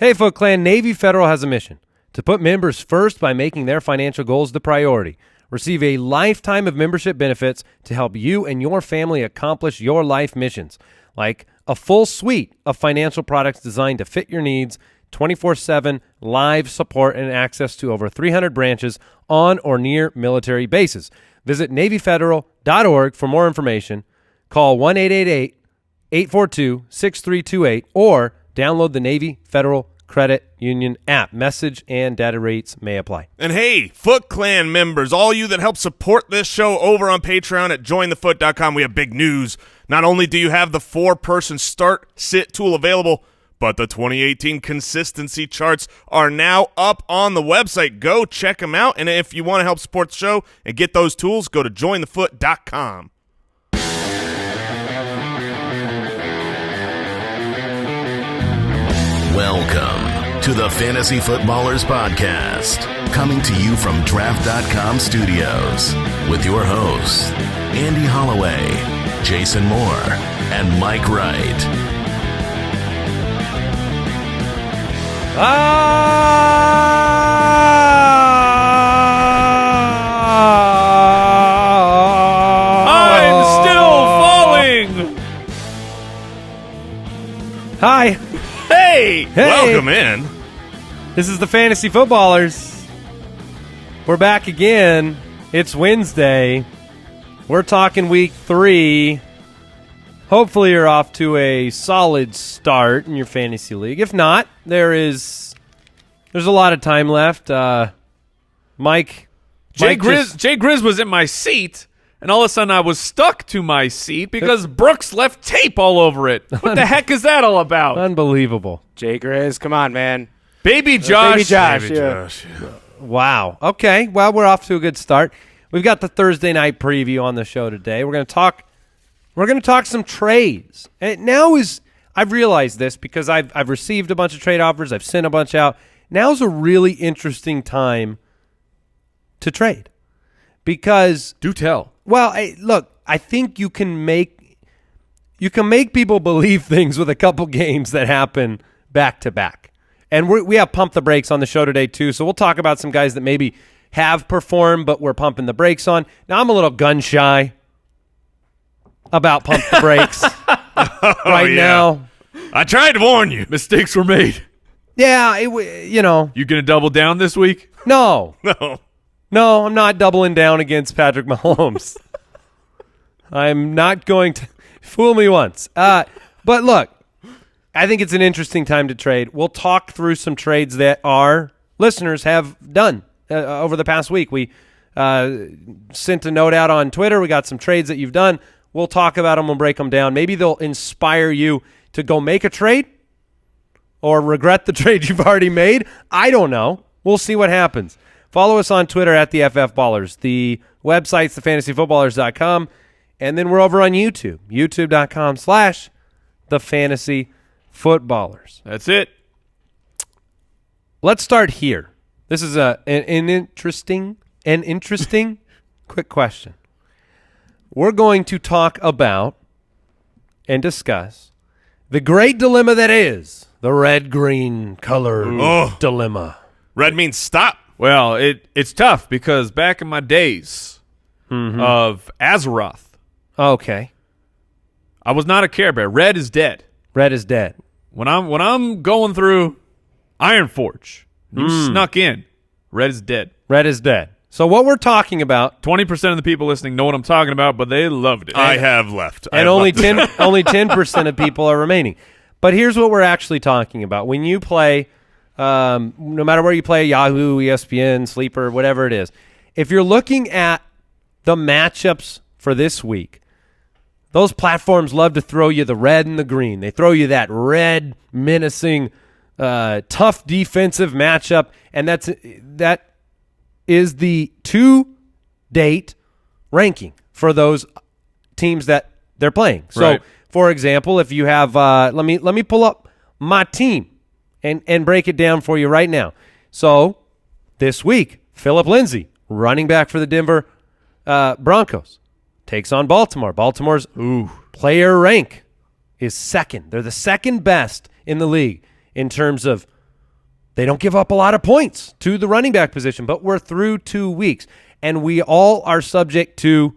Hey, Foot Clan, Navy Federal has a mission to put members first by making their financial goals the priority. Receive a lifetime of membership benefits to help you and your family accomplish your life missions, like a full suite of financial products designed to fit your needs, 24/7 live support, and access to over 300 branches on or near military bases. Visit NavyFederal.org for more information. Call 1-888-842-6328 or download the Navy Federal Credit Union app. Message and data rates may apply. And hey, Foot Clan members, all you that help support this show over on Patreon at jointhefoot.com, we have big news. Not only do you have the 4-person start-sit tool available, but the 2018 consistency charts are now up on the website. Go check them out. And if you want to help support the show and get those tools, go to jointhefoot.com. Welcome to the Fantasy Footballers Podcast, coming to you from Draft.com Studios with your hosts, Andy Holloway, Jason Moore, and Mike Wright. I'm still falling. Hi. Hey, welcome in. This is the Fantasy Footballers. We're back again. It's Wednesday. We're talking week 3. Hopefully you're off to a solid start in your fantasy league. If not, there's a lot of time left. Mike Jay Grizz was in my seat, and all of a sudden I was stuck to my seat because Brooks left tape all over it. What the heck is that all about? Unbelievable. Jay Grizz, come on, man. Baby Josh. Baby Josh, Baby yeah. Josh, yeah. Wow. Okay. Well, we're off to a good start. We've got the Thursday night preview on the show today. We're going to talk some trades. And now I've realized this because I've received a bunch of trade offers. I've sent a bunch out. Now's a really interesting time to trade because Do tell. well, look, I think you can make people believe things with a couple games that happen back to back. And we have Pump the Brakes on the show today too, so we'll talk about some guys that maybe have performed but we're pumping the brakes on. Now, I'm a little gun shy about Pump the Brakes now. I tried to warn you. Mistakes were made. Yeah, you You going to double down this week? no. No. I'm not doubling down against Patrick Mahomes. I'm not going to fool me once. But look, I think it's an interesting time to trade. We'll talk through some trades that our listeners have done over the past week. We sent a note out on Twitter. We got some trades that you've done. We'll talk about them. We'll break them down. Maybe they'll inspire you to go make a trade or regret the trade you've already made. I don't know. We'll see what happens. Follow us on Twitter at the FF Ballers. The website's thefantasyfootballers.com. And then we're over on YouTube, youtube.com/thefantasyfootballers. That's it. Let's start here. This is an interesting quick question. We're going to talk about and discuss the great dilemma that is the red-green color dilemma. Red means stop. Well, it's tough because back in my days of Azeroth, Okay. I was not a Care Bear. Red is dead. Red is dead. When I'm going through Ironforge, you snuck in. Red is dead. Red is dead. So what we're talking about, 20% of the people listening know what I'm talking about, but they loved it. I have left. and only 10% of people are remaining. But here's what we're actually talking about. When you play, no matter where you play, Yahoo, ESPN, Sleeper, whatever it is, if you're looking at the matchups for this week, those platforms love to throw you the red and the green. They throw you that red, menacing, tough defensive matchup, and that is the to-date ranking for those teams that they're playing. So, Right. for example, if you have, let me pull up my team and break it down for you right now. So, this week, Phillip Lindsey, running back for the Denver Broncos, takes on Baltimore. Baltimore's player rank is second. They're the second best in the league in terms of they don't give up a lot of points to the running back position, but we're through 2 weeks, and we all are subject to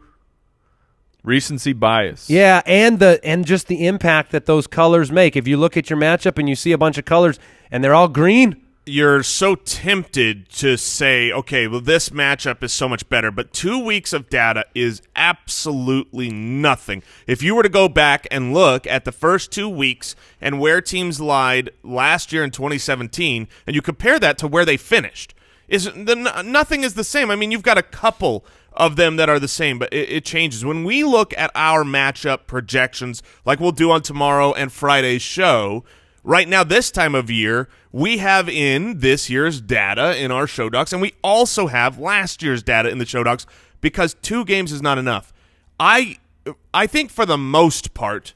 recency bias. Yeah, and just the impact that those colors make. If you look at your matchup and you see a bunch of colors and they're all green, you're so tempted to say, okay, well, this matchup is so much better, but 2 weeks of data is absolutely nothing. If you were to go back and look at the first 2 weeks and where teams lied last year in 2017, and you compare that to where they finished, nothing is the same. I mean, you've got a couple of them that are the same, but it changes. When we look at our matchup projections, like we'll do on tomorrow and Friday's show, right now, this time of year, we have in this year's data in our show docs, and we also have last year's data in the show docs because 2 games is not enough. I think for the most part,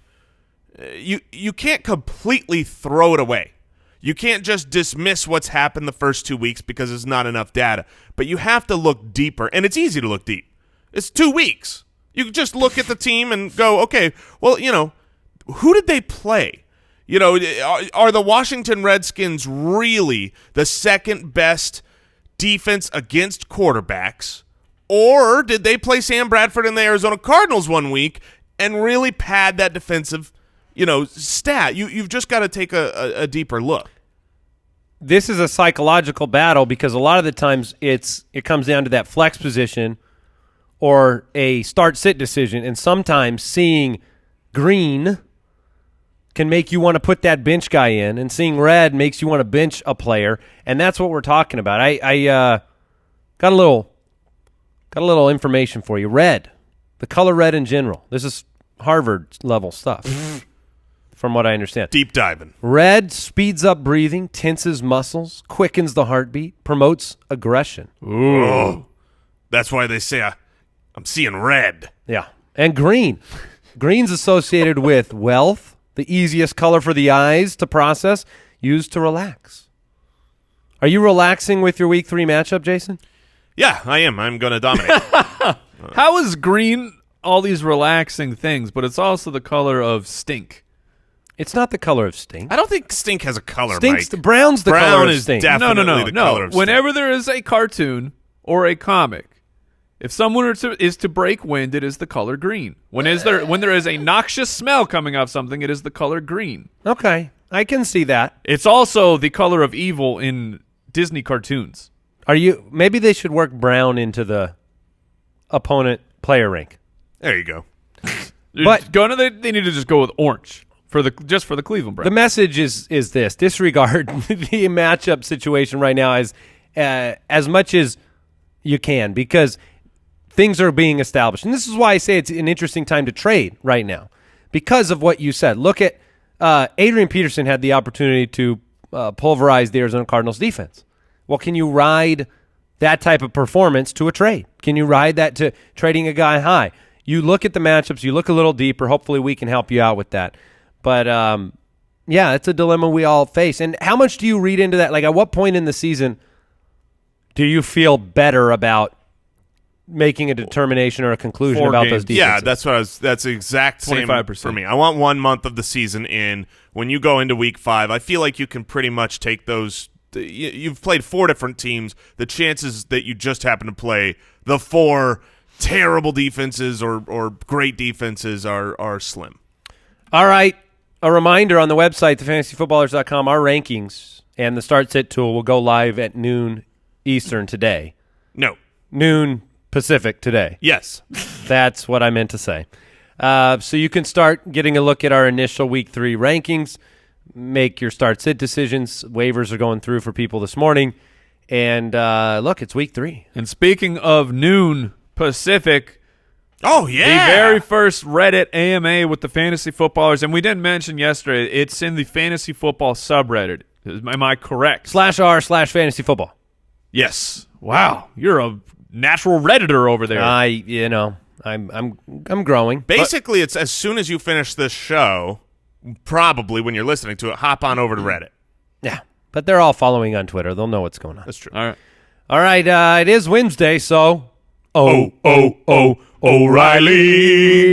you can't completely throw it away. You can't just dismiss what's happened the first 2 weeks because it's not enough data. But you have to look deeper, and it's easy to look deep. It's 2 weeks. You can just look at the team and go, okay, well, who did they play? Are the Washington Redskins really the second best defense against quarterbacks? Or did they play Sam Bradford and the Arizona Cardinals 1 week and really pad that defensive, stat? You've just got to take a deeper look. This is a psychological battle because a lot of the times it comes down to that flex position or a start-sit decision, and sometimes seeing green can make you want to put that bench guy in, and seeing red makes you want to bench a player, and that's what we're talking about. I got a little information for you. Red, the color red in general. This is Harvard-level stuff, from what I understand. Deep diving. Red speeds up breathing, tenses muscles, quickens the heartbeat, promotes aggression. Ooh. Oh, that's why they say I'm seeing red. Yeah. And green. Green's associated with wealth, the easiest color for the eyes to process, used to relax. Are you relaxing with your Week 3 matchup, Jason? Yeah, I am. I'm going to dominate. How is green all these relaxing things, but it's also the color of stink? It's not the color of stink. I don't think stink has a color, Stink's Mike. Brown's the Brown color of is stink. definitely the color of stink. Whenever there is a cartoon or a comic, if someone is to break wind, it is the color green. When there is a noxious smell coming off something, it is the color green. Okay, I can see that. It's also the color of evil in Disney cartoons. Maybe they should work brown into the opponent player rank. There you go. But they need to just go with orange for the Cleveland brand. The message is this: disregard the matchup situation right now as much as you can, because things are being established. And this is why I say it's an interesting time to trade right now, because of what you said. Look at Adrian Peterson had the opportunity to pulverize the Arizona Cardinals defense. Well, can you ride that type of performance to a trade? Can you ride that to trading a guy high? You look at the matchups, you look a little deeper. Hopefully we can help you out with that. But, yeah, it's a dilemma we all face. And how much do you read into that? Like, at what point in the season do you feel better about making a determination or a conclusion 4 about games. those defenses? Yeah, that's the exact same 25%. for me. I want 1 month of the season in. When you go into week 5, I feel like you can pretty much take those. You've played 4 different teams. The chances that you just happen to play the 4 terrible defenses or great defenses are slim. All right. A reminder on the website, thefantasyfootballers.com, our rankings and the start-sit tool will go live at noon Eastern today. No. Noon Pacific today. Yes. That's what I meant to say. So you can start getting a look at our initial Week 3 rankings, make your start-sit decisions. Waivers are going through for people this morning. And look, it's Week 3. And speaking of noon Pacific, oh, yeah. the very first Reddit AMA with the fantasy footballers, and we didn't mention yesterday, it's in the fantasy football subreddit. Am I correct? /r/fantasy football. Yes. Wow. You're a natural Redditor over there. I'm growing. Basically, it's as soon as you finish this show, probably when you're listening to it, hop on over to Reddit. Yeah, but they're all following on Twitter. They'll know what's going on. That's true. All All right. It is Wednesday, so O'Reilly.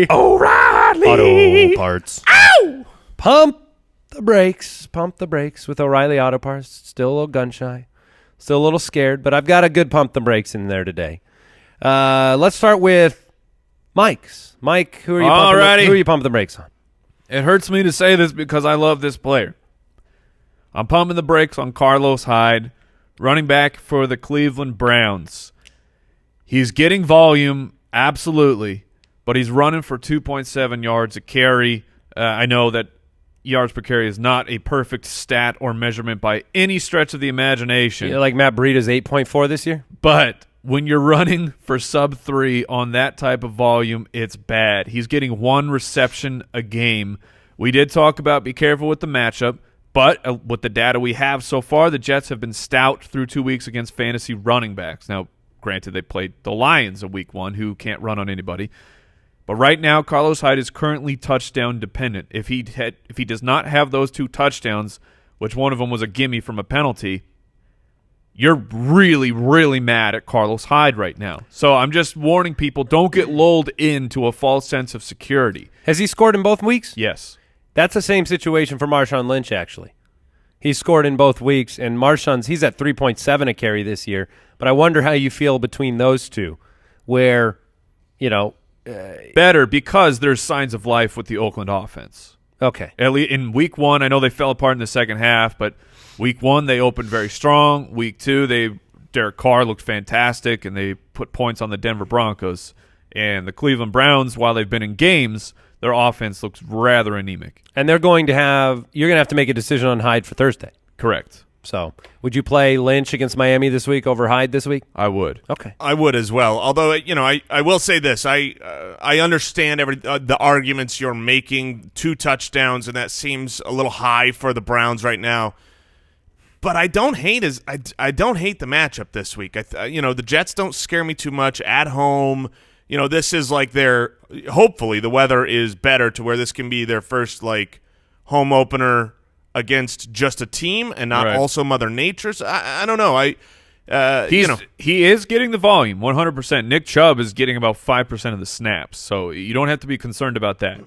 Auto parts. Ow! Pump the brakes. Pump the brakes with O'Reilly Auto Parts. Still a little gun-shy. Still a little scared, but I've got a good pump the brakes in there today. Let's start with Mike's. Mike, who are you pumping the brakes on? It hurts me to say this because I love this player. I'm pumping the brakes on Carlos Hyde, running back for the Cleveland Browns. He's getting volume, absolutely, but he's running for 2.7 yards a carry. I know that yards per carry is not a perfect stat or measurement by any stretch of the imagination. Yeah, like Matt Breida's 8.4 this year? But when you're running for sub-3 on that type of volume, it's bad. He's getting 1 reception a game. We did talk about be careful with the matchup, but with the data we have so far, the Jets have been stout through 2 weeks against fantasy running backs. Now, granted, they played the Lions in week 1, who can't run on anybody. But right now, Carlos Hyde is currently touchdown dependent. If he does not have those 2 touchdowns, which one of them was a gimme from a penalty, you're really, really mad at Carlos Hyde right now. So I'm just warning people, don't get lulled into a false sense of security. Has he scored in both weeks? Yes. That's the same situation for Marshawn Lynch, actually. He scored in both weeks, and he's at 3.7 a carry this year. But I wonder how you feel between those two, where, better because there's signs of life with the Oakland offense. Okay. At least in week 1, I know they fell apart in the second half, but week 1 they opened very strong. Week 2, Derek Carr looked fantastic, and they put points on the Denver Broncos. And the Cleveland Browns, while they've been in games, their offense looks rather anemic. And you're going to have to make a decision on Hyde for Thursday. Correct. So, would you play Lynch against Miami this week over Hyde this week? I would. Okay. I would as well. Although, I will say this. I understand the arguments you're making, 2 touchdowns, and that seems a little high for the Browns right now. But I don't hate the matchup this week. The Jets don't scare me too much at home. This is like hopefully the weather is better to where this can be their first home opener against just a team and not also Mother Nature's. I don't know. He is getting the volume 100%. Nick Chubb is getting about 5% of the snaps, so you don't have to be concerned about that.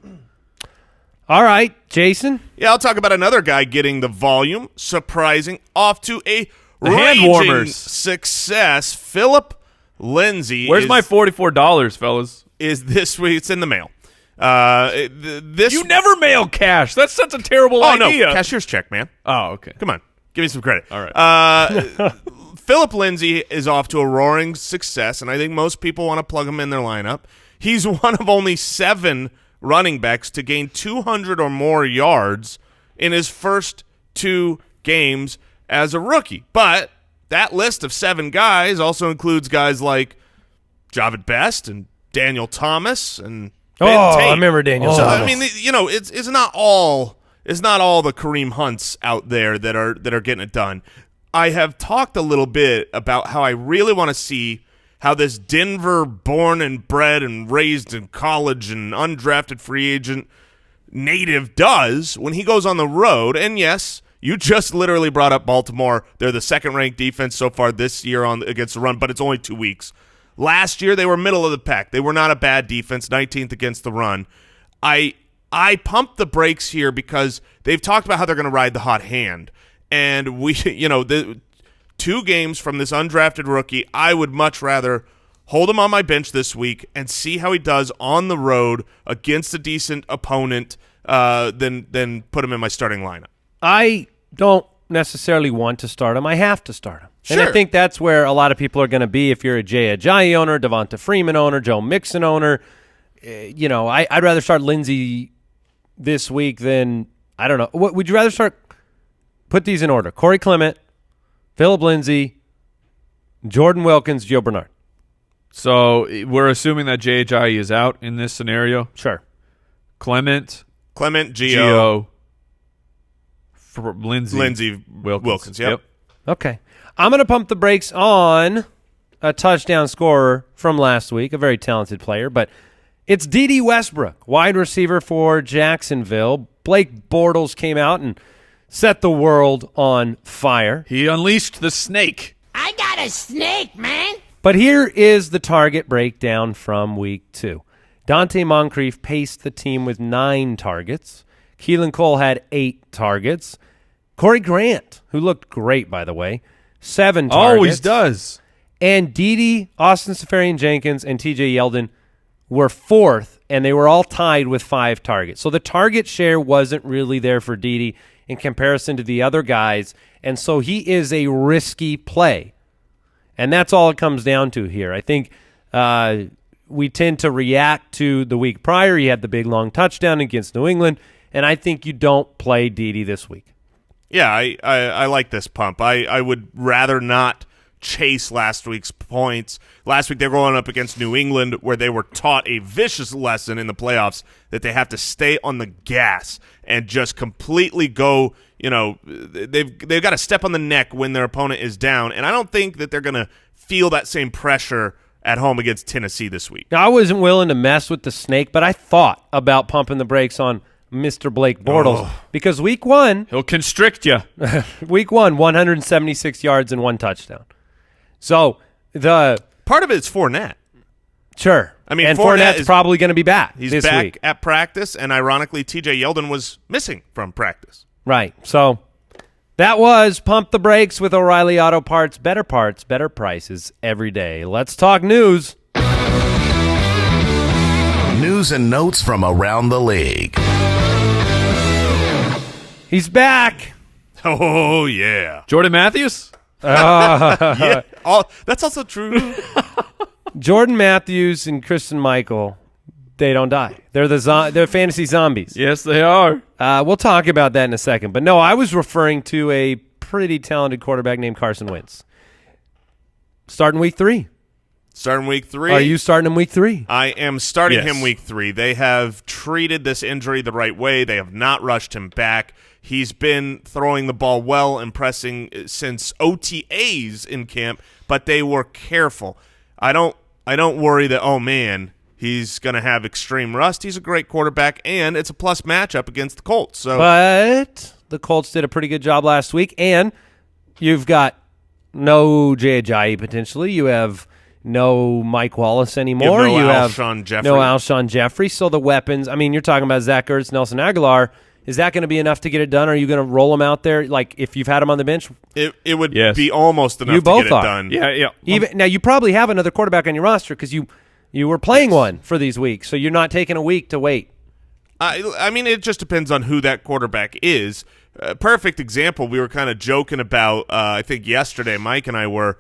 All right, Jason. Yeah, I'll talk about another guy getting the volume, surprising, off to a hand warmers success. Phillip Lindsey. Where's my $44, fellas? Is this week? It's in the mail. You never mail cash. That's such a terrible idea. No, cashier's check, man. Oh, okay. Come on, give me some credit. All right. Phillip Lindsey is off to a roaring success, and I think most people want to plug him in their lineup. He's one of only 7 running backs to gain 200 or more yards in his first 2 games as a rookie. But that list of 7 guys also includes guys like Javid Best and Daniel Thomas and Ben Tate. I remember Daniel Thomas. I mean, it's not all the Kareem Hunts out there that are getting it done. I have talked a little bit about how I really want to see how this Denver born and bred and raised in college and undrafted free agent native does when he goes on the road. And yes, you just literally brought up Baltimore. They're the 2nd-ranked defense so far this year against the run, but it's only 2 weeks. Last year, they were middle of the pack. They were not a bad defense, 19th against the run. I pumped the brakes here because they've talked about how they're going to ride the hot hand. And the 2 games from this undrafted rookie, I would much rather hold him on my bench this week and see how he does on the road against a decent opponent than put him in my starting lineup. I don't necessarily want to start him. I have to start him. Sure. And I think that's where a lot of people are going to be if you're a Ajayi owner, Devonta Freeman owner, Joe Mixon owner. I'd rather start Lindsey this week than, I don't know. What would you rather start? Put these in order. Corey Clement, Phillip Lindsey, Jordan Wilkins, Gio Bernard. So we're assuming that Ajayi is out in this scenario? Sure. Clement, Gio. For Lindsey Wilkins. Yep. Okay. I'm going to pump the brakes on a touchdown scorer from last week, a very talented player, but it's Dede Westbrook, wide receiver for Jacksonville. Blake Bortles came out and set the world on fire. He unleashed the snake. I got a snake, man. But here is the target breakdown from week 2. Dante Moncrief paced the team with 9 targets. Keelan Cole had 8 targets. Corey Grant, who looked great, by the way, 7 targets. Always does. And Dede, Austin Seferian-Jenkins, and TJ Yeldon were 4th, and they were all tied with 5 targets. So the target share wasn't really there for Dede in comparison to the other guys, and so he is a risky play. And that's all it comes down to here. I think we tend to react to the week prior. He had the big, long touchdown against New England, and I think you don't play Dede this week. Yeah, I like this pump. I would rather not chase last week's points. Last week they were going up against New England where they were taught a vicious lesson in the playoffs that they have to stay on the gas and just completely go, they've got to step on the neck when their opponent is down. And I don't think that they're going to feel that same pressure at home against Tennessee this week. Now, I wasn't willing to mess with the snake, but I thought about pumping the brakes on Mr. Blake Bortles because week 1, He'll constrict you. week 1, 176 yards and 1 touchdown. So the part of it is Fournette. Sure. I mean, and Fournette Fournette's probably going to be back He's this back week. at practice, and ironically, TJ Yeldon was missing from practice. Right. So that was Pump the Brakes with O'Reilly Auto Parts. Better parts, better prices every day. Let's talk news. News and notes from around the league. He's back. Oh, yeah. Jordan Matthews? Yeah. That's also true. Jordan Matthews and Christian Michael, they don't die. They're fantasy zombies. Yes, they are. We'll talk about that in a second. But no, I was referring to a pretty talented quarterback named Carson Wentz. Starting week 3. Starting week 3. Are you starting him week 3? I am starting Yes. him week 3. They have treated this injury the right way. They have not rushed him back. He's been throwing the ball well and pressing since OTAs in camp, but they were careful. I don't worry that, oh man, he's going to have extreme rust. He's a great quarterback, and it's a plus matchup against the Colts. So, But the Colts did a pretty good job last week, and you've got no Ajayi potentially. You have no Mike Wallace anymore. You have have Alshon Jeffrey. no Alshon Jeffrey. So the weapons, I mean, you're talking about Zach Ertz, Nelson Aguilar. Is that going to be enough to get it done? Or are you going to roll them out there? Like if you've had them on the bench? it would Yes. be almost enough You to both get it are. done. Yeah. Now, you probably have another quarterback on your roster because you were playing one for these weeks. So you're not taking a week to wait. I mean, it just depends on who that quarterback is. Perfect example, we were kind of joking about, I think yesterday, Mike and I were,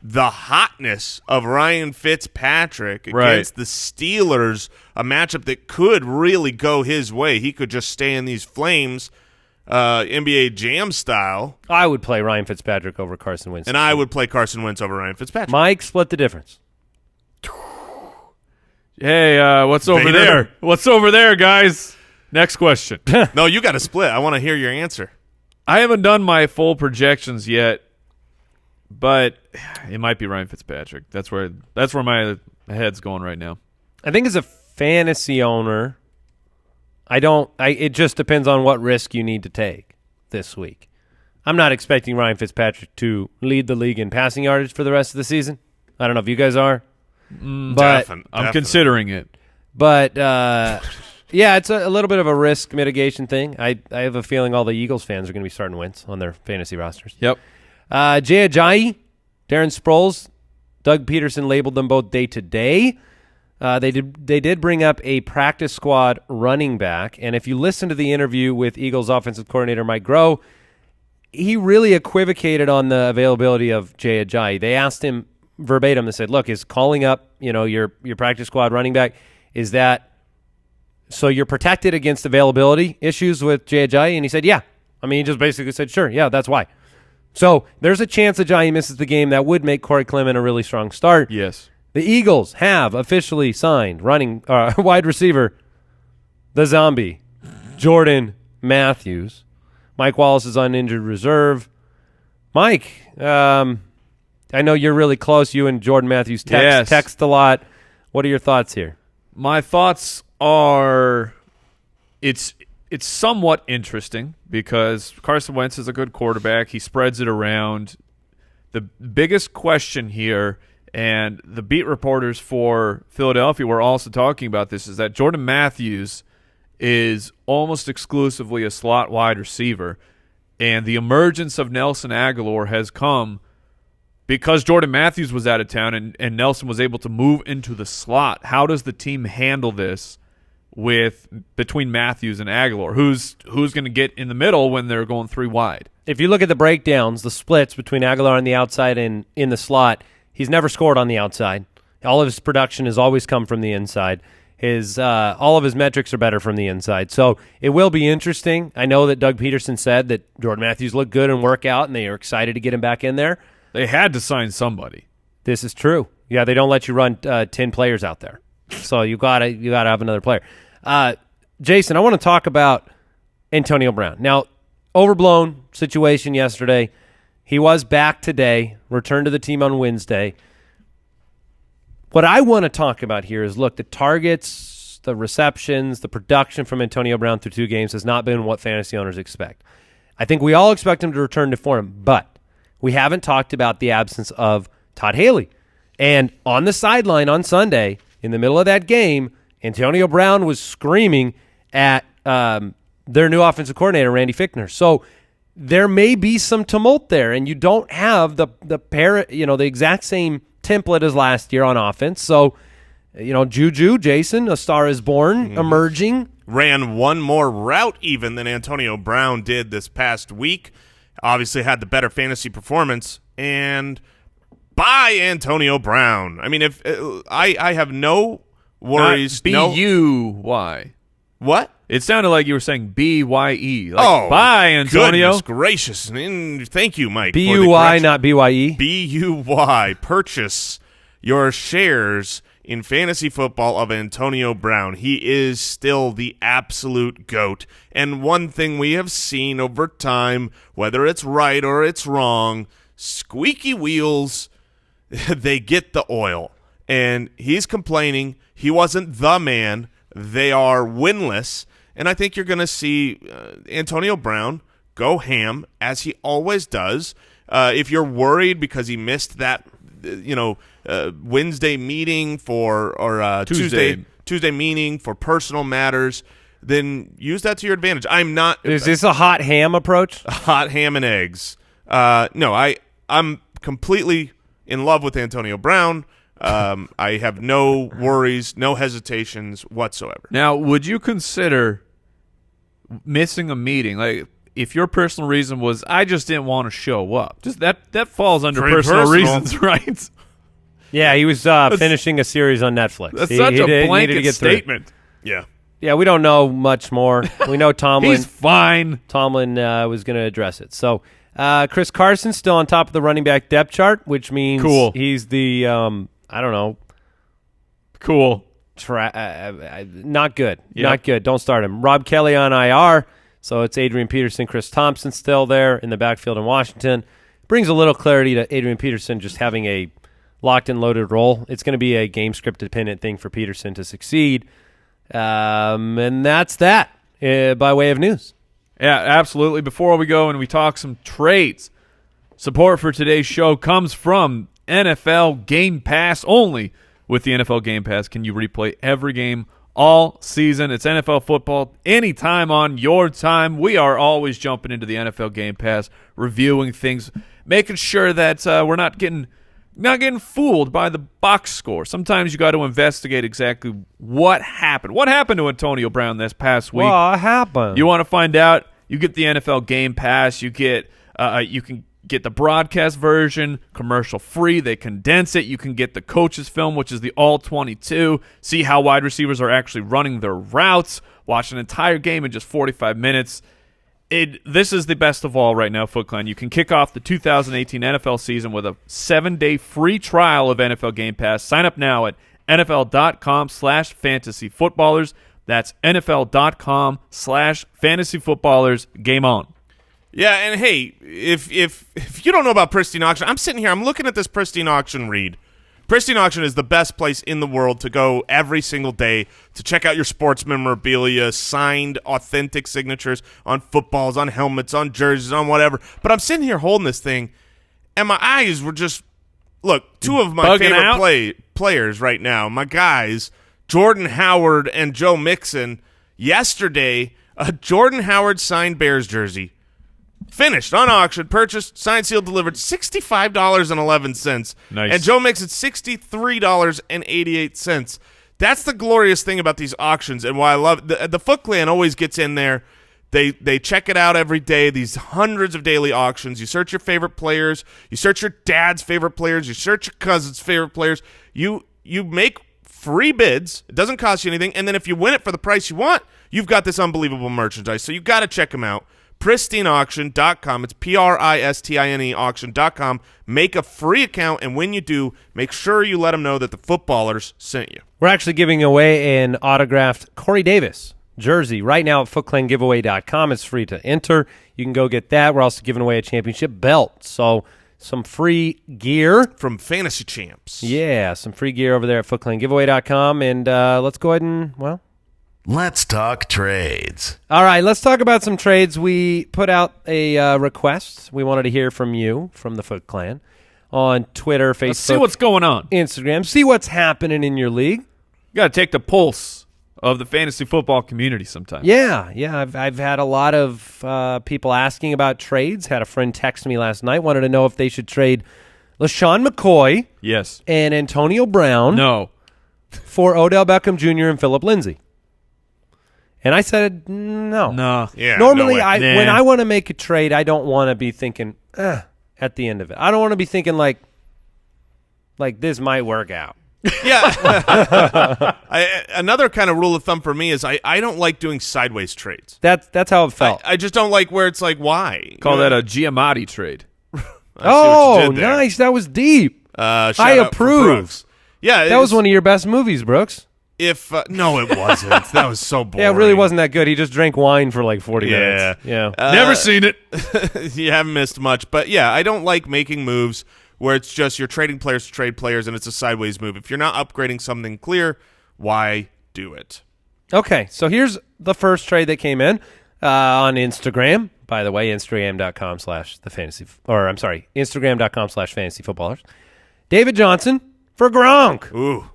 the hotness of Ryan Fitzpatrick against the Steelers, a matchup that could really go his way. He could just stay in these flames, NBA Jam style. I would play Ryan Fitzpatrick over Carson Wentz. And I would play Carson Wentz over Ryan Fitzpatrick. Mike, split the difference. Hey, what's over Vader. there? What's over there, guys? Next question. No, you got to split. I want to hear your answer. I haven't done my full projections yet, but it might be Ryan Fitzpatrick. That's where my head's going right now. I think as a fantasy owner, it just depends on what risk you need to take this week. I'm not expecting Ryan Fitzpatrick to lead the league in passing yardage for the rest of the season. I don't know if you guys are. But I'm considering it. But yeah, it's a little bit of a risk mitigation thing. I have a feeling all the Eagles fans are going to be starting Wentz on their fantasy rosters. Yep. Jay Ajayi, Darren Sproles, Doug Peterson labeled them both day-to-day. They did bring up a practice squad running back, and if you listen to the interview with Eagles offensive coordinator Mike Groh, he really equivocated on the availability of Jay Ajayi. They asked him verbatim, they said, look, is calling up your practice squad running back, is that so you're protected against availability issues with Jay Ajayi? And he said, yeah. I mean, he just basically said, sure, yeah, that's why. So there's a chance Ajayi misses the game. That would make Corey Clement a really strong start. Yes. The Eagles have officially signed wide receiver, the zombie, Jordan Matthews. Mike Wallace is on injured reserve. Mike, I know you're really close. You and Jordan Matthews text a lot. What are your thoughts here? My thoughts are it's somewhat interesting because Carson Wentz is a good quarterback. He spreads it around. The biggest question here, and the beat reporters for Philadelphia were also talking about this, is that Jordan Matthews is almost exclusively a slot wide receiver, and the emergence of Nelson Aguilar has come because Jordan Matthews was out of town and Nelson was able to move into the slot. How does the team handle this between Matthews and Aguilar? Who's going to get in the middle when they're going 3 wide? If you look at the breakdowns, the splits between Aguilar on the outside and in the slot, he's never scored on the outside. All of his production has always come from the inside. All of his metrics are better from the inside. So it will be interesting. I know that Doug Peterson said that Jordan Matthews looked good in workout, and they are excited to get him back in there. They had to sign somebody. This is true. Yeah, they don't let you run 10 players out there. So you gotta have another player. Jason, I want to talk about Antonio Brown. Now, overblown situation yesterday. He was back today, returned to the team on Wednesday. What I want to talk about here is, look, the targets, the receptions, the production from Antonio Brown through 2 games has not been what fantasy owners expect. I think we all expect him to return to form, but we haven't talked about the absence of Todd Haley. And on the sideline on Sunday, in the middle of that game, Antonio Brown was screaming at their new offensive coordinator, Randy Fichtner. So there may be some tumult there, and you don't have the exact same template as last year on offense. So, Juju, Jason, A Star is Born, emerging. Ran one more route even than Antonio Brown did this past week. Obviously had the better fantasy performance, and by Antonio Brown. I mean, if I have no worries. B-U-Y. What? It sounded like you were saying B-Y-E. Bye, Antonio. Goodness gracious. And thank you, Mike. B-U-Y, not B-Y-E. B-U-Y. Purchase your shares in fantasy football of Antonio Brown. He is still the absolute GOAT. And one thing we have seen over time, whether it's right or it's wrong, squeaky wheels, they get the oil. And he's complaining he wasn't the man. They are winless. And I think you're going to see Antonio Brown go ham, as he always does. If you're worried because he missed that, Wednesday meeting or Tuesday meeting for personal matters, then use that to your advantage. I'm not. Is this a hot ham approach? Hot ham and eggs. No, I'm completely in love with Antonio Brown. I have no worries, no hesitations whatsoever. Now, would you consider missing a meeting? Like, if your personal reason was, I just didn't want to show up. Just that falls under personal reasons, right? Yeah, he was finishing a series on Netflix. That's such a blanket statement. Yeah. Yeah, we don't know much more. We know Tomlin. He's fine. Tomlin was going to address it. So, Chris Carson still on top of the running back depth chart, which means he's the, Cool. Not good. Yep. Not good. Don't start him. Rob Kelly on IR. So it's Adrian Peterson, Chris Thompson still there in the backfield in Washington. Brings a little clarity to Adrian Peterson just having a locked and loaded role. It's going to be a game script dependent thing for Peterson to succeed. And that's that by way of news. Yeah, absolutely. Before we go and we talk some trades, support for today's show comes from NFL Game Pass. Only with the NFL Game Pass can you replay every game all season. It's NFL football anytime on your time. We are always jumping into the NFL Game Pass, reviewing things, making sure that we're not getting fooled by the box score. Sometimes you got to investigate exactly what happened. What happened to Antonio Brown this past week? What happened? You want to find out? You get the NFL Game Pass. You can get the broadcast version, commercial free. They condense it. You can get the coaches film, which is the all 22. See how wide receivers are actually running their routes. Watch an entire game in just 45 minutes. This is the best of all right now, Foot Clan. You can kick off the 2018 NFL season with a 7-day free trial of NFL Game Pass. Sign up now at NFL.com/fantasyfootballers. That's NFL.com/fantasyfootballers. Game on. Yeah, and hey, if you don't know about Pristine Auction, I'm sitting here, I'm looking at this Pristine Auction read. Pristine Auction is the best place in the world to go every single day to check out your sports memorabilia, signed, authentic signatures on footballs, on helmets, on jerseys, on whatever. But I'm sitting here holding this thing, and my eyes were just, look, two of my favorite players right now, my guys, Jordan Howard and Joe Mixon, Yesterday, a Jordan Howard signed Bears jersey, finished on auction, purchased, signed, sealed, delivered, $65.11. Nice. And Joe makes it $63.88. That's the glorious thing about these auctions, and why I love the Foot Clan always gets in there. They check it out every day, these hundreds of daily auctions. You search your favorite players. You search your dad's favorite players. You search your cousin's favorite players. You make free bids. It doesn't cost you anything. And then if you win it for the price you want, you've got this unbelievable merchandise. So you've got to check them out. PristineAuction.com. It's PRISTINE auction.com. Make a free account, and when you do, make sure you let them know that the footballers sent you. We're actually giving away an autographed Corey Davis jersey right now at footclangiveaway.com. It's free to enter. You can go get that. We're also giving away a championship belt. So some free gear. From Fantasy Champs. Yeah, some free gear over there at footclangiveaway.com. And let's go ahead and, Let's talk trades. all right, let's talk about some trades. We put out a request. We wanted to hear from you, from the Foot Clan, on Twitter, Facebook, Let's see what's going on. Instagram. See what's happening in your league. You got to take the pulse of the fantasy football community sometimes. Yeah. I've had a lot of people asking about trades. Had a friend text me last night, wanted to know if they should trade LaShawn McCoy Yes. and Antonio Brown No. for Odell Beckham Jr. and Phillip Lindsey. And I said, no. No. Yeah. Normally, no way. when I want to make a trade, I don't want to be thinking at the end of it. I don't want to be thinking like this might work out. Yeah. Another kind of rule of thumb for me is I don't like doing sideways trades. That's how it felt. I just don't like where it's like, why? Call that a Giamatti trade. I see what oh, you did there. nice. That was deep. Shout I out for approve. Brooks. Yeah. That was one of your best movies, Brooks. No, it wasn't. That was so boring. Yeah, it really wasn't that good. He just drank wine for like 40 Yeah. minutes. Yeah. Never seen it. You haven't missed much. But, yeah, I don't like making moves where it's just you're trading players to trade players and it's a sideways move. If you're not upgrading something clear, why do it? Okay, so here's the first trade that came in on Instagram. By the way, Instagram.com/fantasy David Johnson for Gronk. Ooh.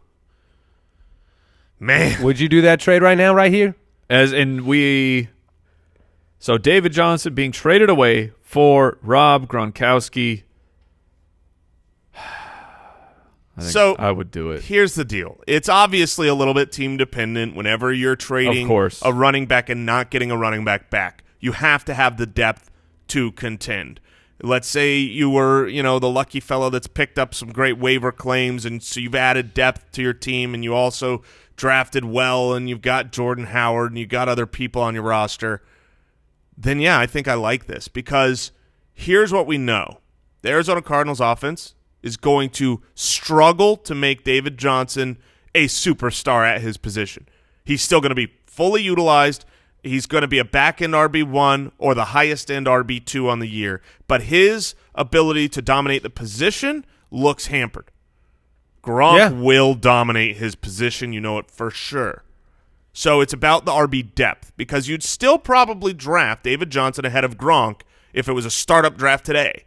Man. Would you do that trade right now, right here? So David Johnson being traded away for Rob Gronkowski. I think I would do it. Here's the deal. It's obviously a little bit team dependent whenever you're trading Of course. a running back and not getting a running back back. You have to have the depth to contend. Let's say you were, the lucky fellow that's picked up some great waiver claims, and so you've added depth to your team, and you also drafted well, and you've got Jordan Howard, and you've got other people on your roster. Then, yeah, I think I like this because here's what we know. The Arizona Cardinals offense is going to struggle to make David Johnson a superstar at his position. He's still going to be fully utilized. He's going to be a back-end RB1 or the highest-end RB2 on the year. But his ability to dominate the position looks hampered. Gronk will dominate his position. You know it for sure. So it's about the RB depth because you'd still probably draft David Johnson ahead of Gronk if it was a startup draft today.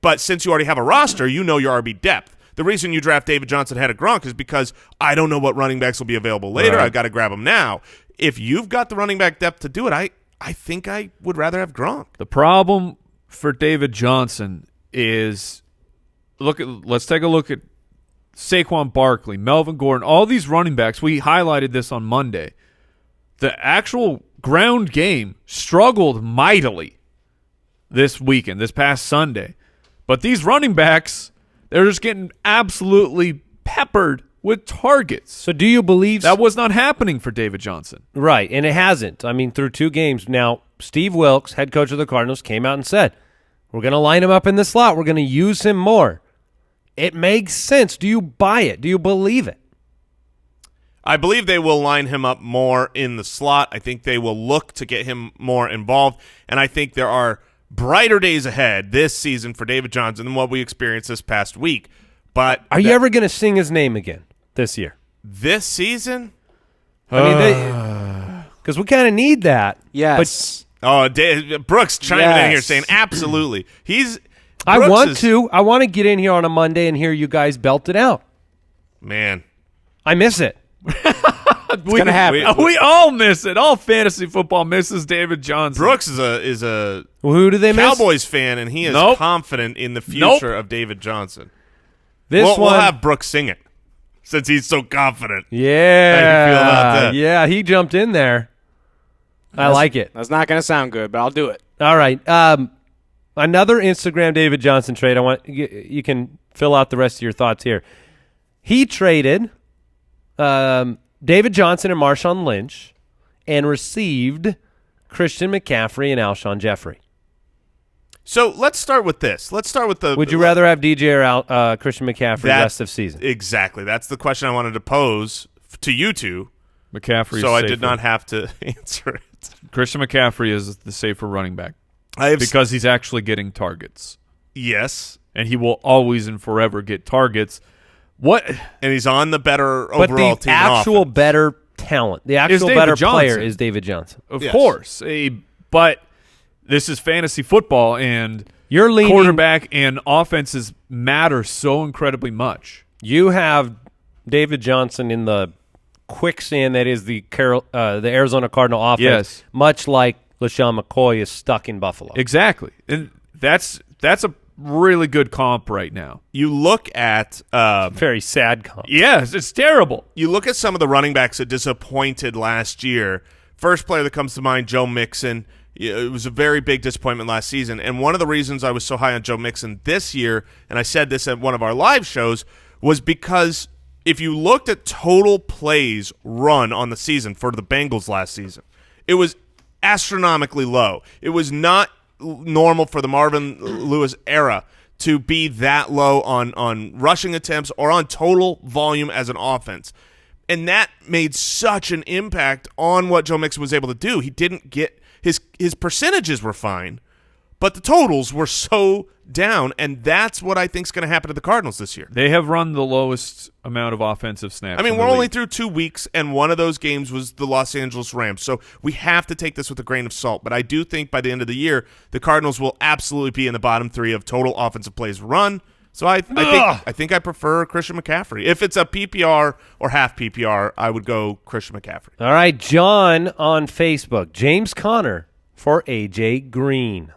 But since you already have a roster, you know your RB depth. The reason you draft David Johnson ahead of Gronk is because I don't know what running backs will be available later. Right. I've got to grab them now. If you've got the running back depth to do it, I think I would rather have Gronk. The problem for David Johnson is let's take a look at Saquon Barkley, Melvin Gordon, all these running backs. We highlighted this on Monday. The actual ground game struggled mightily this weekend, this past Sunday. But these running backs, they're just getting absolutely peppered with targets. So do you believe That was not happening for David Johnson. Right, and it hasn't. I mean, through 2 games. Now, Steve Wilks, head coach of the Cardinals, came out and said, we're going to line him up in the slot. We're going to use him more. It makes sense. Do you buy it? Do you believe it? I believe they will line him up more in the slot. I think they will look to get him more involved, and I think there are brighter days ahead this season for David Johnson than what we experienced this past week. But Are you ever going to sing his name again this year? this season? I mean, because we kind of need that. Yes. Brooks chiming in here Yes. saying absolutely. I Brooks want is- to. I want to get in here on a Monday and hear you guys belt it out. Man. I miss it. gonna happen. We all miss it. All fantasy football misses David Johnson. Brooks is a Well, who do they miss? Cowboys fan, and he is confident in the future of David Johnson. We'll have Brooks sing it since he's so confident. Yeah. How do you feel about that? Yeah, he jumped in there. I like it. That's not going to sound good, but I'll do it. All right. Another Instagram David Johnson trade. I want you can fill out the rest of your thoughts here. He traded David Johnson and Marshawn Lynch and received Christian McCaffrey and Alshon Jeffrey. So let's start with this. Let's start with the. Would you rather have DJ or Christian McCaffrey rest of season? Exactly. That's the question I wanted to pose to you two. McCaffrey. So I did not have to answer it. Christian McCaffrey is the safer running back because he's actually getting targets. Yes, and he will always and forever get targets. What? And he's on the better overall team. But the actual better talent, the actual better player is David Johnson. Of course. But this is fantasy football, and you're leaning, quarterback and offenses matter so incredibly much. You have David Johnson in the quicksand that is the Arizona Cardinal offense, much like LaShawn McCoy is stuck in Buffalo. Exactly. And that's a really good comp right now. You look at very sad comp. Yes, it's terrible. You look at some of the running backs that disappointed last year. First player that comes to mind, Joe Mixon. It was a very big disappointment last season. And one of the reasons I was so high on Joe Mixon this year, and I said this at one of our live shows, was because if you looked at total plays run on the season for the Bengals last season, it was astronomically low. It was not normal for the Marvin Lewis era to be that low on rushing attempts or on total volume as an offense. And that made such an impact on what Joe Mixon was able to do. He didn't get his percentages were fine, but the totals were so down, and that's what I think is going to happen to the Cardinals this year. They have run the lowest amount of offensive snaps. I mean, we're only through 2 weeks, and one of those games was the Los Angeles Rams, so we have to take this with a grain of salt. But I do think by the end of the year, the Cardinals will absolutely be in the bottom 3 of total offensive plays run. So I think I prefer Christian McCaffrey. If it's a PPR or half PPR, I would go Christian McCaffrey. All right, John on Facebook. James Conner for AJ Green.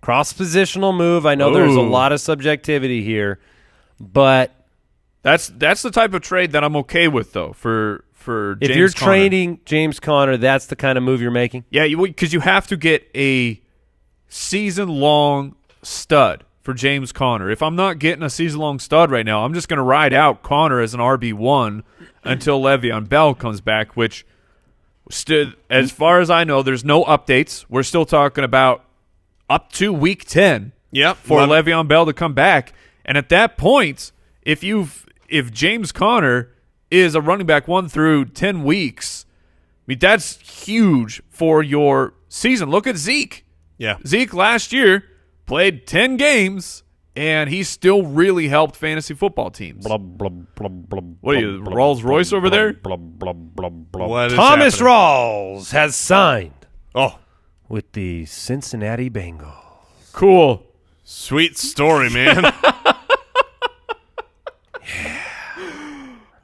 Cross-positional move. I know there's a lot of subjectivity here, but that's the type of trade that I'm okay with, though, for James If you're Conner. trading James Conner, that's the kind of move you're making? Yeah, because you have to get a season-long stud for James Conner. If I'm not getting a season-long stud right now, I'm just going to ride out Conner as an RB1 until Le'Veon Bell comes back, which, as far as I know, there's no updates. We're still talking about up to week 10 for Le'Veon Bell to come back. And at that point, if James Conner is a running back 1 through 10 weeks, I mean, that's huge for your season. Look at Zeke. Yeah. Zeke last year played 10 games, and he still really helped fantasy football teams. What are you, Rolls Royce over there? What is Thomas happening? Rawls has signed with the Cincinnati Bengals. Cool. Sweet story, man.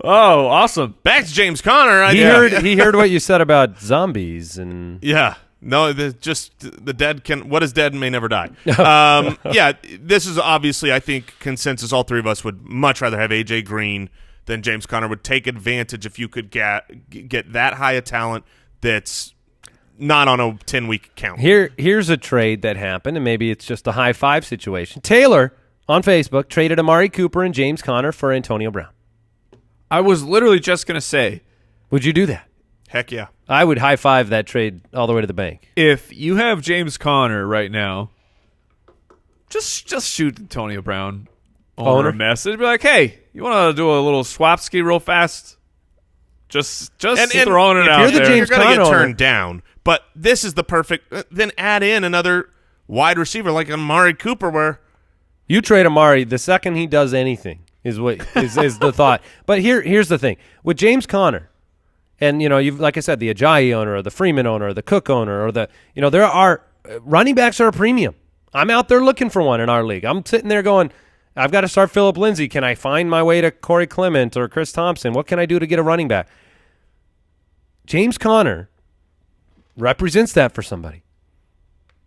Oh, awesome. Back to James Conner. He heard what you said about zombies and No, the dead can. What is dead may never die. This is obviously, I think, consensus. All three of us would much rather have AJ Green than James Conner. Would take advantage if you could get that high a talent that's not on a 10-week count. Here's a trade that happened, and maybe it's just a high five situation. Taylor on Facebook traded Amari Cooper and James Conner for Antonio Brown. I was literally just going to say, would you do that? Heck yeah. I would high five that trade all the way to the bank. If you have James Conner right now, just shoot Antonio Brown owner a message. Be like, hey, you want to do a little swap ski real fast? Just throwing it out there. You're going to get turned down, but this is the perfect. Then add in another wide receiver like Amari Cooper, where you trade Amari the second he does anything is what is the thought. But here's the thing with James Conner. And, you've, like I said, the Ajayi owner or the Freeman owner or the Cook owner or there are running backs are a premium. I'm out there looking for one in our league. I'm sitting there going, I've got to start Phillip Lindsey. Can I find my way to Corey Clement or Chris Thompson? What can I do to get a running back? James Conner represents that for somebody.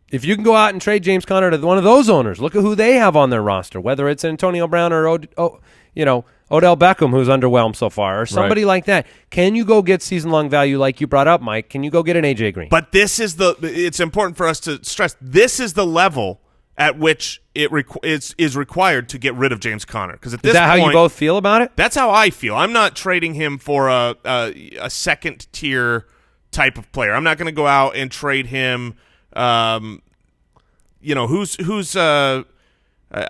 If you can go out and trade James Conner to one of those owners, look at who they have on their roster, whether it's Antonio Brown or Odell Beckham, who's underwhelmed so far, or somebody like that. Can you go get season-long value like you brought up, Mike? Can you go get an AJ Green? But it's important for us to stress, this is the level at which it is required to get rid of James Conner. Because at this point, is that how you both feel about it? That's how I feel. I'm not trading him for a second-tier type of player. I'm not going to go out and trade him. Who's I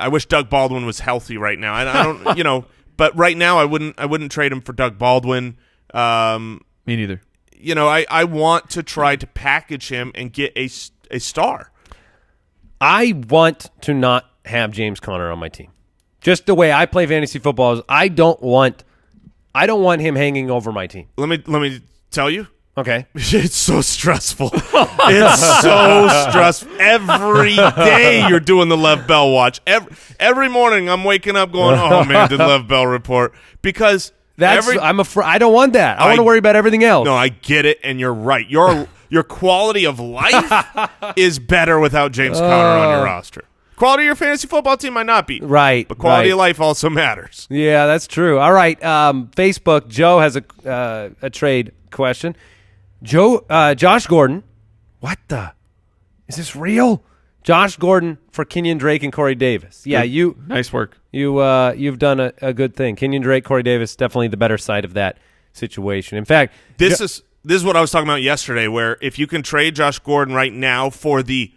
wish Doug Baldwin was healthy right now. I don't, but right now I wouldn't trade him for Doug Baldwin. Me neither. I want to try to package him and get a star. I want to not have James Conner on my team. Just the way I play fantasy football is I don't want him hanging over my team. Let me tell you. Okay. It's so stressful. It's so stressful. Every day you're doing the Lev Bell watch. Every morning I'm waking up going, oh, man, did Lev Bell report? Because I don't want that. I want to worry about everything else. No, I get it, and you're right. Your quality of life is better without James Conner on your roster. Quality of your fantasy football team might not be. Right. But quality of life also matters. Yeah, that's true. All right. Facebook, Joe has a trade question. Josh Gordon. What the? Is this real? Josh Gordon for Kenyon Drake and Corey Davis. Yeah, nice work. You've done a good thing. Kenyon Drake, Corey Davis, definitely the better side of that situation. In fact, this is what I was talking about yesterday, where if you can trade Josh Gordon right now for the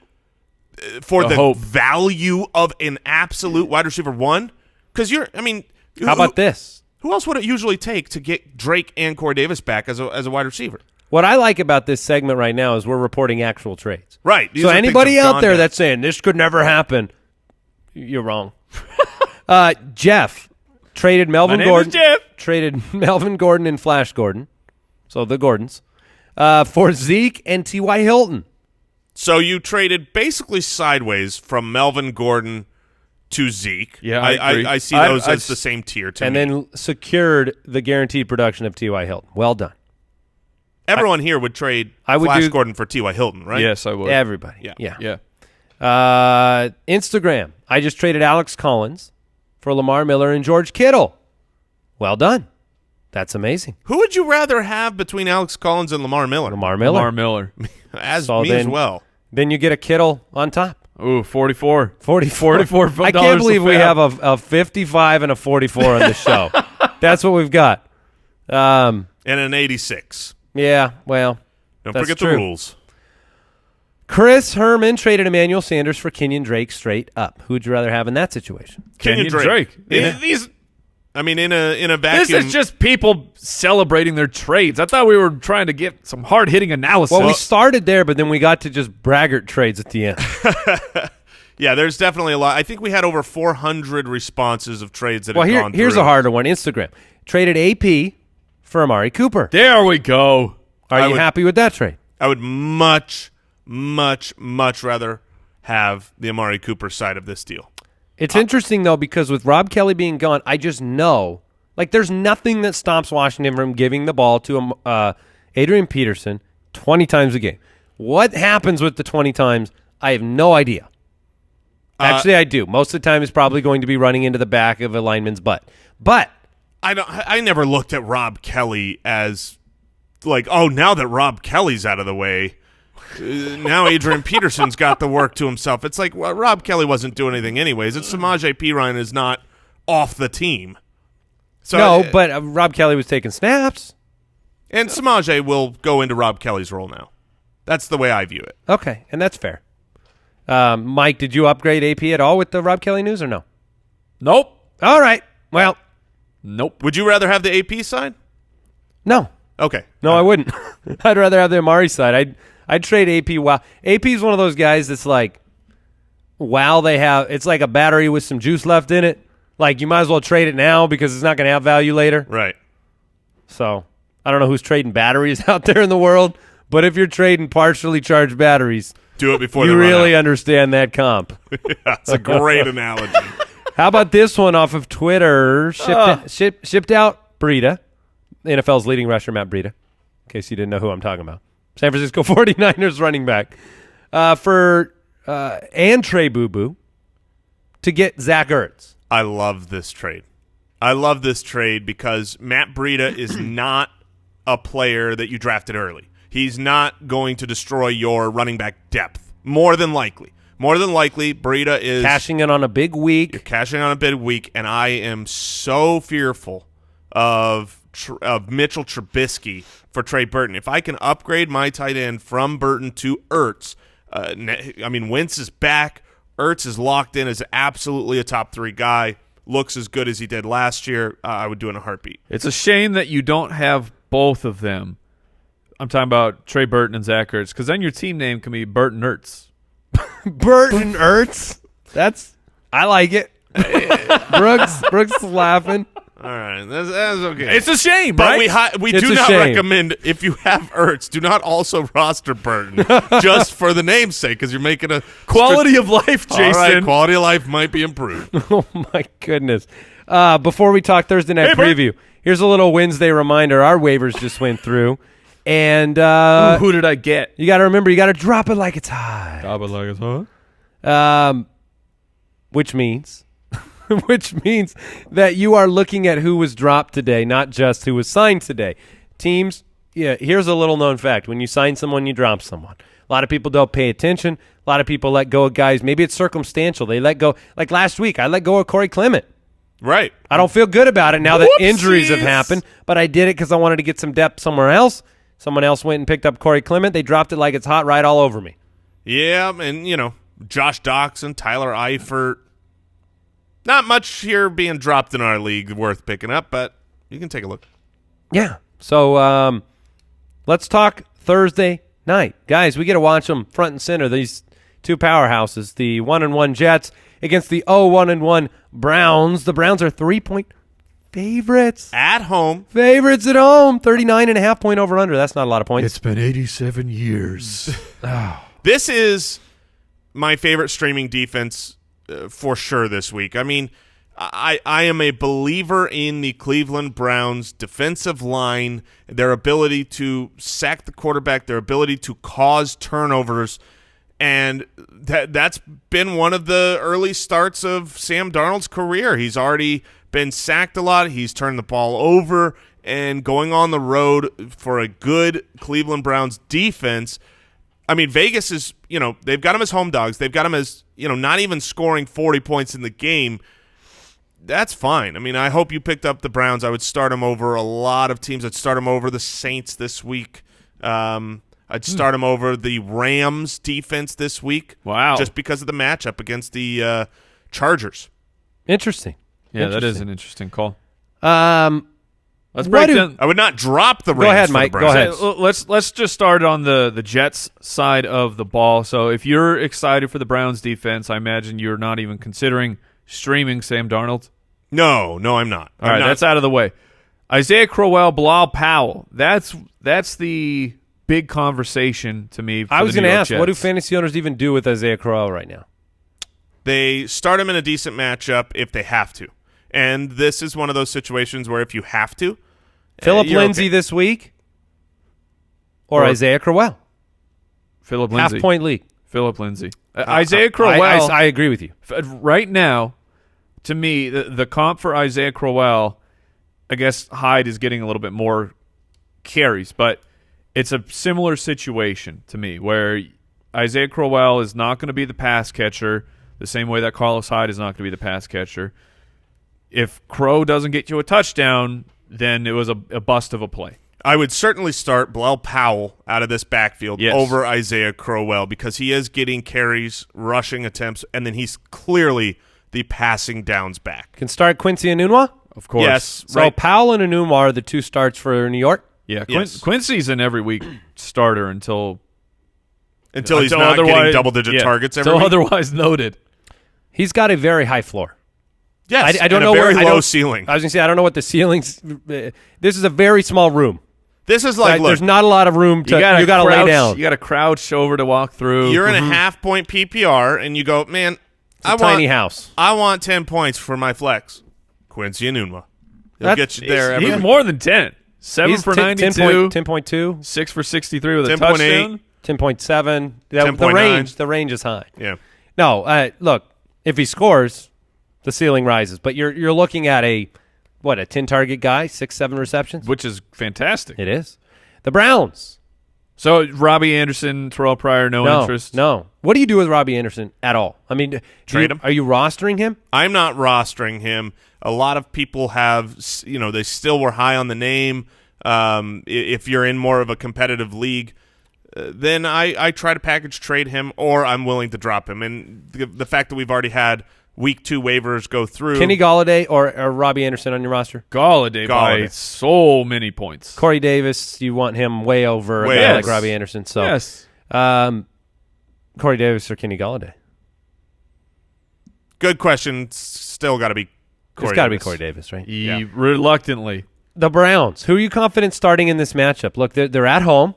value of an absolute wide receiver one, because how about this? Who else would it usually take to get Drake and Corey Davis back as a wide receiver? What I like about this segment right now is we're reporting actual trades. Right. So anybody out there that's saying this could never happen, you're wrong. Jeff traded Melvin Gordon. Traded Melvin Gordon and Flash Gordon, so the Gordons, for Zeke and T.Y. Hilton. So you traded basically sideways from Melvin Gordon to Zeke. Yeah, I agree. I see those as the same tier to me. And then secured the guaranteed production of T.Y. Hilton. Well done. Everyone here would trade Flash Gordon for T.Y. Hilton, right? Yes, I would. Everybody. Yeah. Instagram. I just traded Alex Collins for Lamar Miller and George Kittle. Well done. That's amazing. Who would you rather have between Alex Collins and Lamar Miller? Lamar Miller. me as well. Then you get a Kittle on top. Ooh, 44. 44. I can't believe we have a 55 and a 44 on the show. That's what we've got. And an 86. Yeah, well, don't that's forget true. the rules. Chris Herman traded Emmanuel Sanders for Kenyon Drake straight up. Who would you rather have in that situation? Kenyon Drake. Yeah. In a vacuum. This is just people celebrating their trades. I thought we were trying to get some hard-hitting analysis. Well, we started there, but then we got to just braggart trades at the end. Yeah, there's definitely a lot. I think we had over 400 responses of trades that have gone through. Here's a harder one. Instagram. Traded AP for Amari Cooper. There we go. Are you happy with that trade? I would much, much, much rather have the Amari Cooper side of this deal. It's interesting, though, because with Rob Kelly being gone, I just know, there's nothing that stops Washington from giving the ball to Adrian Peterson 20 times a game. What happens with the 20 times, I have no idea. Actually, I do. Most of the time, it's probably going to be running into the back of a lineman's butt. But I never looked at Rob Kelly as now that Rob Kelly's out of the way, now Adrian Peterson's got the work to himself. It's Rob Kelly wasn't doing anything anyways. It's Samaje Perine is not off the team. So no, but Rob Kelly was taking snaps. And Samaje will go into Rob Kelly's role now. That's the way I view it. Okay, and that's fair. Mike, did you upgrade AP at all with the Rob Kelly news or no? Nope. All right. Well, nope. Would you rather have the AP side? No. Okay. No, I wouldn't. I'd rather have the Amari side. I'd trade AP. Wow. AP is one of those guys that's it's like a battery with some juice left in it. You might as well trade it now because it's not going to have value later. Right. So I don't know who's trading batteries out there in the world, but if you're trading partially charged batteries, do it before you really understand that comp. That's a great analogy. How about this one off of Twitter? Shipped out Breida, NFL's leading rusher, Matt Breida. case you didn't know who I'm talking about. San Francisco 49ers running back for and Trey Boo Boo to get Zach Ertz. I love this trade. I love this trade because Matt Breida is not a player that you drafted early. He's not going to destroy your running back depth. More than likely. Breida is cashing in on a big week. You're cashing on a big week, and I am so fearful of Mitchell Trubisky for Trey Burton. If I can upgrade my tight end from Burton to Ertz, Wentz is back. Ertz is locked in as absolutely a top 3 guy. Looks as good as he did last year. I would do it in a heartbeat. It's a shame that you don't have both of them. I'm talking about Trey Burton and Zach Ertz, because then your team name can be Burton Ertz. Burton Ertz. I like it. Brooks is laughing. All right, that's okay. It's a shame, but right? we It's do a not shame. recommend, if you have Ertz, do not also roster Burton just for the name's sake, because you're making a Quality of life, Jason. All right, quality of life might be improved. Oh, my goodness. Before we talk Thursday night preview, here's a little Wednesday reminder. Our waivers just went through. And who did I get? you got to remember, you got to drop it like it's hot. Drop it like it's hot. Which means that you are looking at who was dropped today, not just who was signed today. Teams, here's a little known fact. When you sign someone, you drop someone. A lot of people don't pay attention. A lot of people let go of guys. Maybe it's circumstantial. They let go. Like last week, I let go of Corey Clement. Right. I don't feel good about it now that Whoopsies. injuries have happened, but I did it because I wanted to get some depth somewhere else. Someone else went and picked up Corey Clement. They dropped it like it's hot right all over me. Yeah, and, Josh Doxson, Tyler Eifert. Not much here being dropped in our league worth picking up, but you can take a look. Yeah. So let's talk Thursday night. Guys, we get to watch them front and center, these two powerhouses, the 1-1 Jets against the 0-1-1 Browns. The Browns are 3-point favorites. At home. Favorites at home. 39.5 point over-under. That's not a lot of points. It's been 87 years. This is my favorite streaming defense for sure this week. I mean, I am a believer in the Cleveland Browns defensive line, their ability to sack the quarterback, their ability to cause turnovers, and that's been one of the early starts of Sam Darnold's career. He's already been sacked a lot. He's turned the ball over, and going on the road for a good Cleveland Browns defense. I mean, Vegas is, they've got them as home dogs. They've got them as, not even scoring 40 points in the game. That's fine. I mean, I hope you picked up the Browns. I would start them over a lot of teams. I'd start them over the Saints this week. I'd start them over the Rams defense this week. Wow. Just because of the matchup against the Chargers. Interesting. Yeah, that is an interesting call. Let's break down. I would not drop the Rams. Go ahead, for Mike. the Browns. Go ahead. Let's just start on the Jets side of the ball. So if you're excited for the Browns defense, I imagine you're not even considering streaming Sam Darnold. No, I'm not. All right, that's out of the way. Isaiah Crowell, Bilal Powell. That's the big conversation to me. I was going to ask, what do fantasy owners even do with Isaiah Crowell right now? They start him in a decent matchup if they have to. And this is one of those situations where if you have to. Phillip you're Lindsey okay. this week or Isaiah Crowell? Phillip Lindsey. Half-point league. Phillip Lindsey. Isaiah Crowell. I agree with you. Right now, to me, the comp for Isaiah Crowell, I guess Hyde is getting a little bit more carries, but it's a similar situation to me where Isaiah Crowell is not going to be the pass catcher the same way that Carlos Hyde is not going to be the pass catcher. If Crow doesn't get you a touchdown, then it was a bust of a play. I would certainly start Bilal Powell out of this backfield Yes. over Isaiah Crowell because he is getting carries, rushing attempts, and then he's clearly the passing downs back. Can start Quincy Enunwa? Of course. Yes, So right. Powell and Enunwa are the two starts for New York? Yeah, Yes. Quincy's an every week starter until Until not getting otherwise- double-digit yeah, targets every until week. otherwise noted. He's got a very high floor. Yes, I don't and know a very where, low ceiling. I was going to say, I don't know what the ceilings. This is a very small room. This is like, look, There's not a lot of room to. You got to lay down. You got to crouch over to walk through. you're in a half-point PPR, and you go, man, It's a tiny house. I want 10 points for my flex. Quincy Enunwa. He'll That's- get you there every He's week. more than 10. 7 He's for 10 92, 10.2, 6 for 63 with a 10.8. touchdown. 10.7. The 10.9. the range is high. Yeah. No, look, if he scores, the ceiling rises. But you're looking at a 10-target guy, 6-7 receptions? Which is fantastic. It is. The Browns. So Robbie Anderson, Terrell Pryor, no interest. No. What do you do with Robbie Anderson at all? I mean, Trade him. Are you rostering him? I'm not rostering him. A lot of people have, they still were high on the name. If you're in more of a competitive league, then I try to package trade him, or I'm willing to drop him. And the fact that we've already had week 2 waivers go through. Kenny Golladay or Robbie Anderson on your roster? Golladay by so many points. Corey Davis, you want him way over a guy like Robbie Anderson. So, yes. Corey Davis or Kenny Golladay? Good question. Still got to be Corey It's got to be Davis. Corey Davis, right? Reluctantly. The Browns. Who are you confident starting in this matchup? Look, they're at home.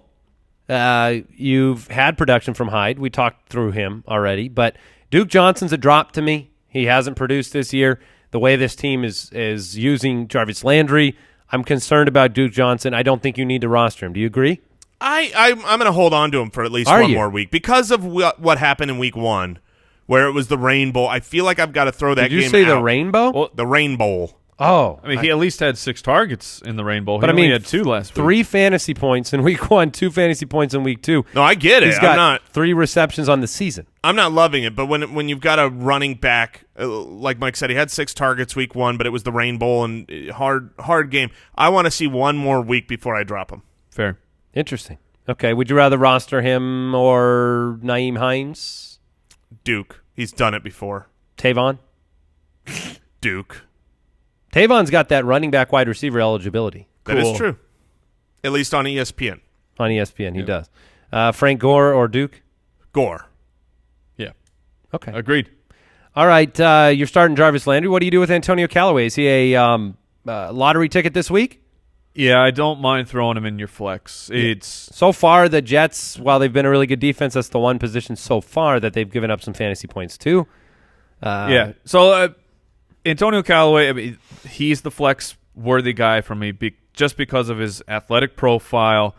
You've had production from Hyde. We talked through him already. But Duke Johnson's a drop to me. He hasn't produced this year. The way this team is using Jarvis Landry, I'm concerned about Duke Johnson. I don't think you need to roster him. Do you agree? I'm going to hold on to him for at least one more week because of what happened in week 1, where it was the Rainbow. I feel like I've got to throw that game out. Did you say the Rainbow? Well, the Rainbow. Oh. I mean, he at least had 6 targets in the Rainbow. But he only had 2 last week. 3 fantasy points in week 1, 2 fantasy points in week 2. No, I get it. He's got 3 receptions on the season. I'm not loving it, but when you've got a running back, like Mike said, he had 6 targets week 1, but it was the Rainbow and hard game. I want to see one more week before I drop him. Fair. Interesting. Okay, would you rather roster him or Nyheim Hines? Duke. He's done it before. Tavon? Duke. Tavon's got that running back wide receiver eligibility. That is true. At least on ESPN. On ESPN, he does. Frank Gore or Duke? Gore. Yeah. Okay. Agreed. All right, you're starting Jarvis Landry. What do you do with Antonio Callaway? Is he a lottery ticket this week? Yeah, I don't mind throwing him in your flex. It's so far the Jets, while they've been a really good defense, that's the one position so far that they've given up some fantasy points to. So Antonio Callaway, I mean, he's the flex-worthy guy for me just because of his athletic profile,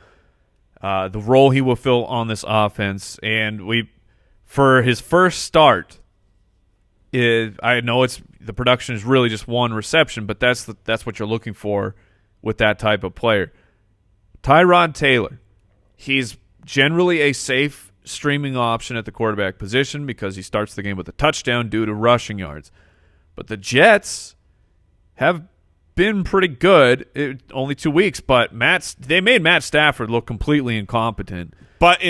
the role he will fill on this offense, and for his first start, I know the production is really just 1 reception, but that's what you're looking for with that type of player. Tyrod Taylor, he's generally a safe streaming option at the quarterback position because he starts the game with a touchdown due to rushing yards. But the Jets have been pretty good. Only 2 weeks, but they made Matt Stafford look completely incompetent. But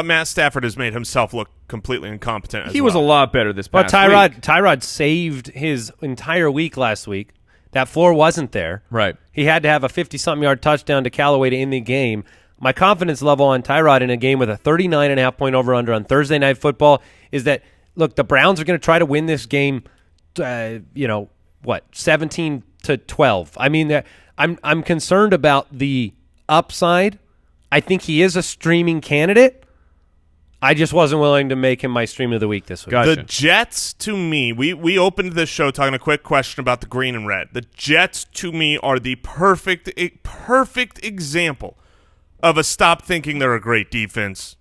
Matt Stafford has made himself look completely incompetent as He was a lot better this past week. But Tyrod saved his entire week last week. That floor wasn't there. Right. He had to have a 50-something yard touchdown to Callaway to end the game. My confidence level on Tyrod in a game with a 39.5-point over-under on Thursday Night Football is that, look, the Browns are going to try to win this game, 17-12. I mean, I'm concerned about the upside. I think he is a streaming candidate. I just wasn't willing to make him my stream of the week this week. Gotcha. The Jets, to me, we opened this show talking a quick question about the green and red. The Jets, to me, are the perfect example of a stop thinking they're a great defense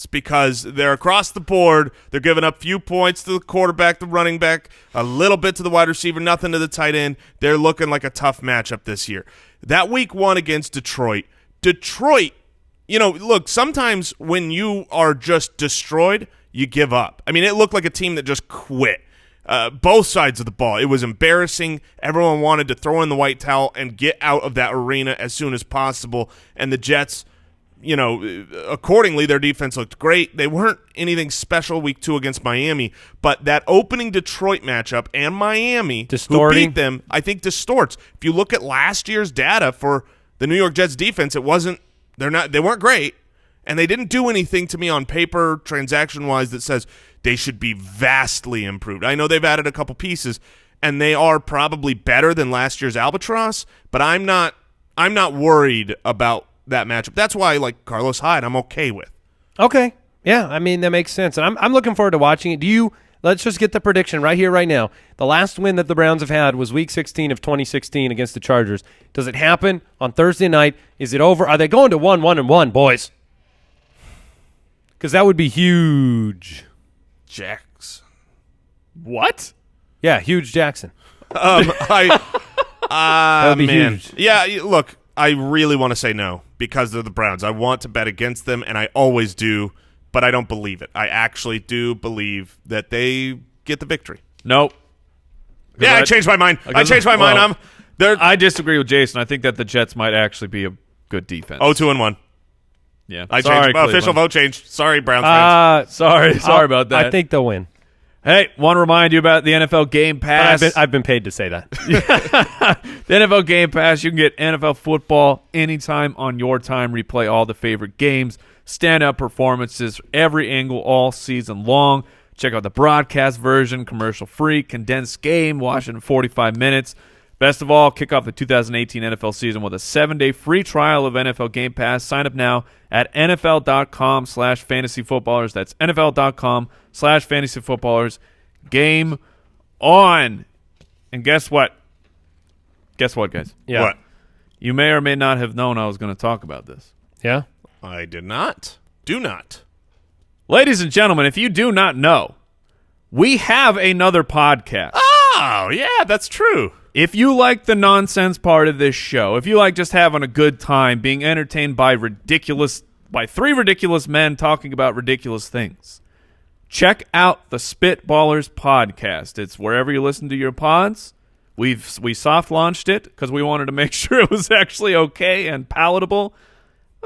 because they're across the board. They're giving up few points to the quarterback, the running back, a little bit to the wide receiver, nothing to the tight end. They're looking like a tough matchup this year. That week 1 against Detroit, look, sometimes when you are just destroyed, you give up. I mean, it looked like a team that just quit. Both sides of the ball. It was embarrassing. Everyone wanted to throw in the white towel and get out of that arena as soon as possible. And the Jets, accordingly, their defense looked great. They weren't anything special week 2 against Miami, but that opening Detroit matchup and Miami, who beat them, I think distorts. If you look at last year's data for the New York Jets defense, they weren't great, and they didn't do anything to me on paper, transaction-wise, that says they should be vastly improved. I know they've added a couple pieces, and they are probably better than last year's Albatross, but I'm not worried about that matchup. That's why, like Carlos Hyde, I'm okay with. Okay. Yeah, I mean, that makes sense. And I'm looking forward to watching it. Do you Let's just get the prediction right here, right now. The last win that the Browns have had was Week 16 of 2016 against the Chargers. Does it happen on Thursday night? Is it over? Are they going to 1-1-1, boys? Because that would be huge. Jackson. What? Yeah, huge Jackson. That would be man. huge. Yeah, look, I really want to say no because they're the Browns. I want to bet against them, and I always do, but I don't believe it. I actually do believe that they get the victory. Nope. Yeah, I changed my mind. I changed my mind. I disagree with Jason. I think that the Jets might actually be a good defense. 2-1. Yeah. I Sorry, changed. Official Cleveland. vote changed. Sorry, Browns fans. Sorry about that. I think they'll win. Hey, want to remind you about the NFL Game Pass. But I've been paid to say that. The NFL Game Pass, you can get NFL football anytime on your time. Replay all the favorite games, stand-up performances, every angle all season long. Check out the broadcast version, commercial-free, condensed game, watch it in 45 minutes. Best of all, kick off the 2018 NFL season with a 7-day free trial of NFL Game Pass. Sign up now at NFL.com/fantasyfootballers. That's NFL.com/fantasyfootballers. Game on. And guess what? Guess what, guys? Yeah. What? You may or may not have known I was going to talk about this. Yeah? I did not. Do not. Ladies and gentlemen, if you do not know, we have another podcast. Oh, yeah, that's true. If you like the nonsense part of this show, if you like just having a good time, being entertained by three ridiculous men talking about ridiculous things, check out the Spitballers podcast. It's wherever you listen to your pods. We soft launched it because we wanted to make sure it was actually okay and palatable.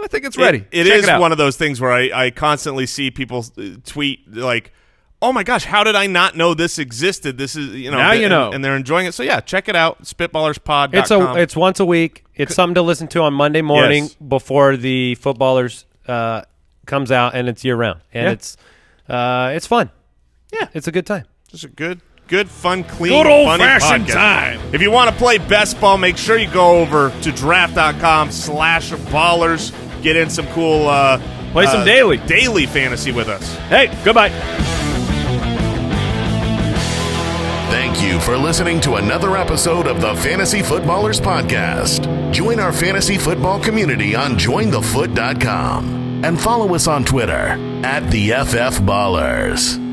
I think it's ready. It is one of those things where I constantly see people tweet like, oh my gosh, how did I not know this existed? This is, now you know. And they're enjoying it. So yeah, check it out. Spitballerspod.com. It's once a week. It's something to listen to on Monday morning before the Footballers comes out, and it's year round. And it's fun. Yeah, it's a good time. Just a good, fun, clean, Good funny old-fashioned podcast. time. If you want to play best ball, make sure you go over to draft.com/ballers. Get in some cool Play some daily fantasy with us. Hey, goodbye. Thank you for listening to another episode of the Fantasy Footballers Podcast. Join our fantasy football community on jointhefoot.com and follow us on Twitter @TheFFBallers.